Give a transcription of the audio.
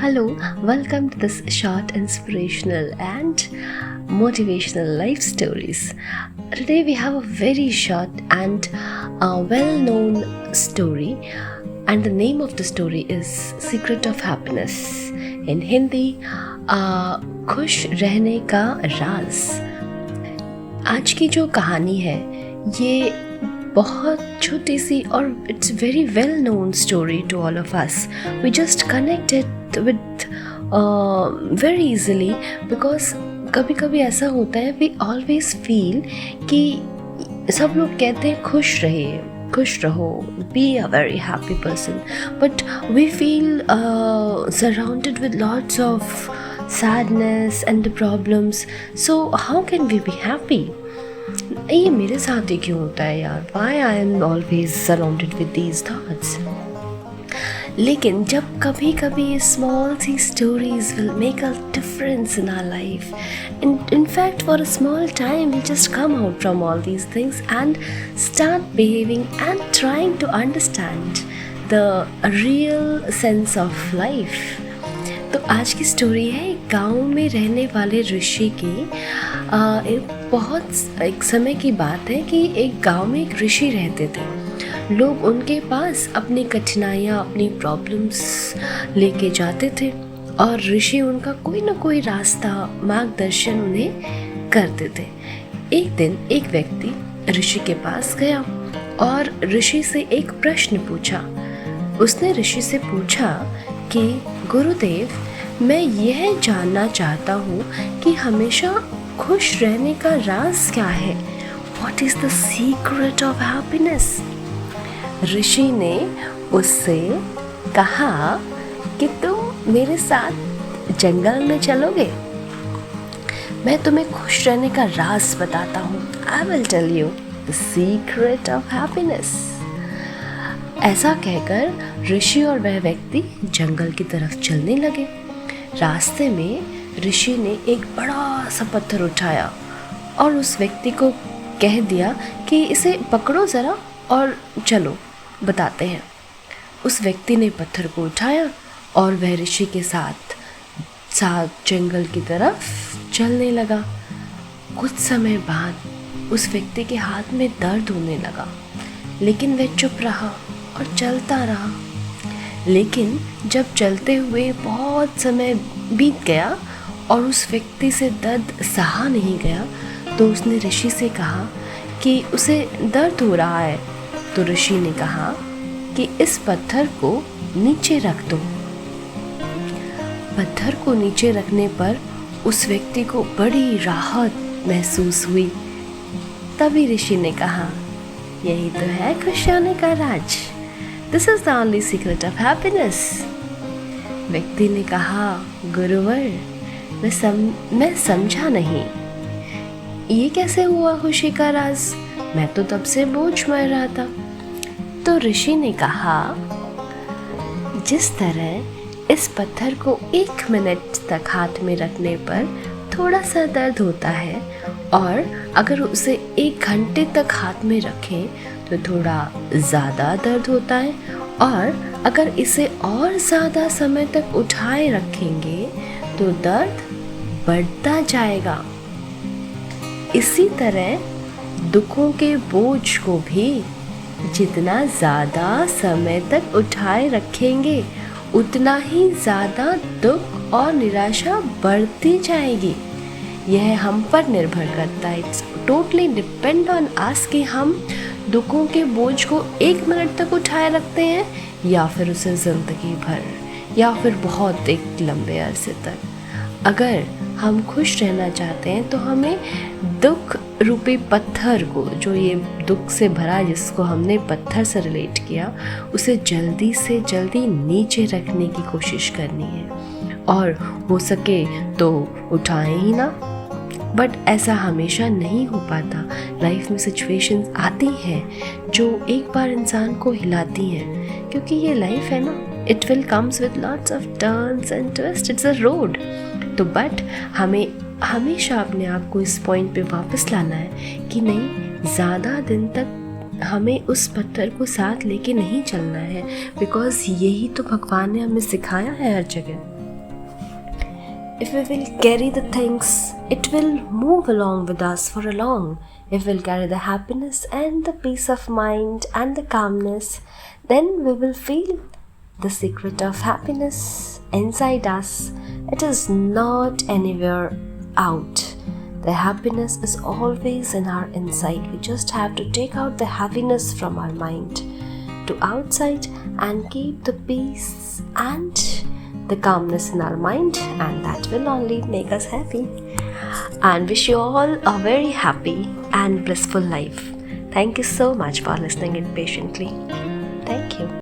Hello, welcome to this short inspirational and motivational life stories. Today we have a very short and well-known story, and the name of the story is Secret of Happiness. In Hindi, खुश रहने का राज. आज की जो कहानी है ये बहुत छोटी सी और it's very well known story to all of us. We just connected with very easily because कभी कभी ऐसा होता है वी ऑलवेज फील कि सब लोग कहते हैं खुश रहिए, खुश रहो, be a very happy person, but we feel surrounded with lots of sadness and the problems. So how can we be happy? ये मेरे साथ ही क्यों होता है यार? Why I am always surrounded with these thoughts? लेकिन जब कभी कभी small C stories will make a difference in our life. In fact, for a small time, we just come out from all these things and start behaving and trying to understand the real sense of life. तो आज की story है एक गांव में रहने वाले ऋषि की. एक समय की बात है कि एक गांव में एक ऋषि रहते थे. लोग उनके पास अपनी कठिनाइयाँ, अपनी प्रॉब्लम्स लेके जाते थे और ऋषि उनका कोई ना कोई रास्ता, मार्गदर्शन उन्हें करते थे. एक दिन एक व्यक्ति ऋषि के पास गया और ऋषि से एक प्रश्न पूछा. उसने ऋषि से पूछा कि गुरुदेव, मैं यह जानना चाहता हूँ कि हमेशा खुश रहने का राज क्या है? What is the secret of happiness? ऋषि ने उससे कहा कि तुम मेरे साथ जंगल में चलोगे, मैं तुम्हें खुश रहने का राज बताता हूँ. I will tell you the secret of happiness. ऐसा कहकर ऋषि और वह व्यक्ति जंगल की तरफ चलने लगे. रास्ते में ऋषि ने एक बड़ा सा पत्थर उठाया और उस व्यक्ति को कह दिया कि इसे पकड़ो ज़रा और चलो बताते हैं. उस व्यक्ति ने पत्थर को उठाया और वह ऋषि के साथ जंगल की तरफ चलने लगा. कुछ समय बाद उस व्यक्ति के हाथ में दर्द होने लगा, लेकिन वह चुप रहा और चलता रहा. लेकिन जब चलते हुए बहुत समय बीत गया और उस व्यक्ति से दर्द सहा नहीं गया, तो उसने ऋषि से कहा कि उसे दर्द हो रहा है. तो ऋषि ने कहा कि इस पत्थर को नीचे रख दो. पत्थर को नीचे रखने पर उस व्यक्ति को बड़ी राहत महसूस हुई. तभी ऋषि ने कहा, यही तो है खुश होने का राज. This is the only secret of happiness. व्यक्ति ने कहा, गुरुवर, मैं समझा नहीं, ये कैसे हुआ खुशी का राज? मैं तो तब से बोझ मर रहा था. तो ऋषि ने कहा, जिस तरह इस पत्थर को 1 मिनट तक हाथ में रखने पर थोड़ा सा दर्द होता है और अगर उसे 1 घंटे तक हाथ में रखें तो थोड़ा ज़्यादा दर्द होता है, और अगर इसे और ज़्यादा समय तक उठाए रखेंगे तो दर्द बढ़ता जाएगा. इसी तरह दुखों के बोझ को भी जितना ज़्यादा समय तक उठाए रखेंगे उतना ही ज़्यादा दुख और निराशा बढ़ती जाएगी. यह हम पर निर्भर करता है. It's totally depend on us कि हम दुखों के बोझ को 1 मिनट तक उठाए रखते हैं या फिर उसे ज़िंदगी भर या फिर बहुत एक लंबे अरसे तक. अगर हम खुश रहना चाहते हैं तो हमें दुख रूपी पत्थर को, जो ये दुख से भरा जिसको हमने पत्थर से रिलेट किया, उसे जल्दी से जल्दी नीचे रखने की कोशिश करनी है. और हो सके तो उठाएं ही ना. बट ऐसा हमेशा नहीं हो पाता. लाइफ में सिचुएशंस आती हैं जो एक बार इंसान को हिलाती हैं, क्योंकि ये लाइफ है ना, it will comes with lots of turns and twist. It's a road. तो बट हमें हमेशा अपने आप को इस पॉइंट पे वापस लाना है कि नहीं, ज़्यादा दिन तक हमें उस पत्थर को साथ लेके नहीं चलना है, बिकॉज़ यही तो भगवान ने हमें सिखाया है हर जगह. if we will carry the things, it will move along with us for a long. If we'll carry the happiness and the peace of mind and the calmness, then we will feel the secret of happiness inside us. It is not anywhere out. The happiness is always in our inside. We just have to take out the heaviness from our mind to outside and keep the peace and the calmness in our mind, and that will only make us happy. And wish you all a very happy and blissful life. Thank you so much for listening it patiently. Thank you.